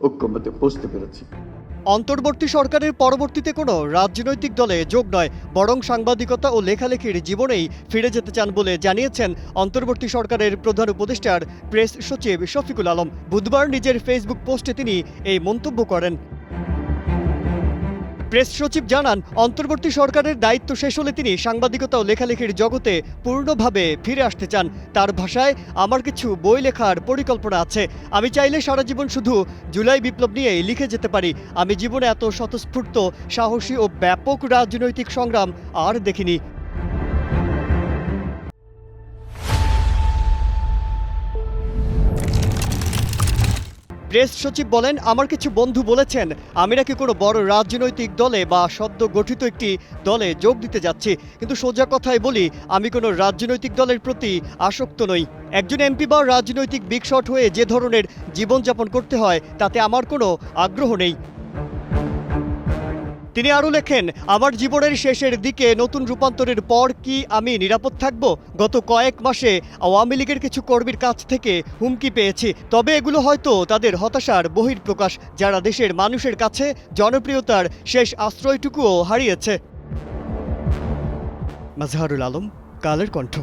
ঐক্যমত্যে পৌঁছতে পেরেছি। অন্তর্বর্তী সরকারের পরবর্তীতে কোনো রাজনৈতিক দলে যোগ নয়, বরং সাংবাদিকতা ও লেখালেখির জীবনেই ফিরে যেতে চান বলে জানিয়েছেন অন্তর্বর্তী সরকারের প্রধান উপদেষ্টার প্রেস সচিব শফিকুল আলম। বুধবার নিজের ফেসবুক পোস্টে তিনি এই মন্তব্য করেন। প্রেস সচিব জানান, অন্তর্বর্তী সরকারের দায়িত্ব শেষ হলে তিনি সাংবাদিকতা ও লেখালেখির জগতে পূর্ণভাবে ফিরে আসতে চান। তার ভাষায়, আমার কিছু বই লেখার পরিকল্পনা আছে। আমি চাইলে সারা জীবন শুধু জুলাই বিপ্লব নিয়েই লিখে যেতে পারি। আমি জীবনে এত স্বতঃস্ফূর্ত, সাহসী ও ব্যাপক রাজনৈতিক সংগ্রাম আর দেখিনি। প্রেস সচিব বলেন, আমার কিছু বন্ধু বলেছেন আমি নাকি কোনো বড় রাজনৈতিক দলে বা সদ্য গঠিত একটি দলে যোগ দিতে যাচ্ছি, কিন্তু সোজা কথায় বলি, আমি কোনো রাজনৈতিক দলের প্রতি আসক্ত নই। একজন এমপি বা রাজনৈতিক বিগ শট হয়ে যে ধরনের জীবনযাপন করতে হয় তাতে আমার কোনো আগ্রহ নেই। তিনি আরও লেখেন, আমার জীবনের শেষের দিকে নতুন রূপান্তরের পর কি আমি নিরাপদ থাকব? গত কয়েক মাসে আওয়ামী লীগের কিছু কর্মীর কাছ থেকে হুমকি পেয়েছি, তবে এগুলো হয়তো তাদের হতাশার বহিঃপ্রকাশ, যারা দেশের মানুষের কাছে জনপ্রিয়তার শেষ আশ্রয়টুকুও হারিয়েছে। মাজহারুল আলম, কালের কণ্ঠ।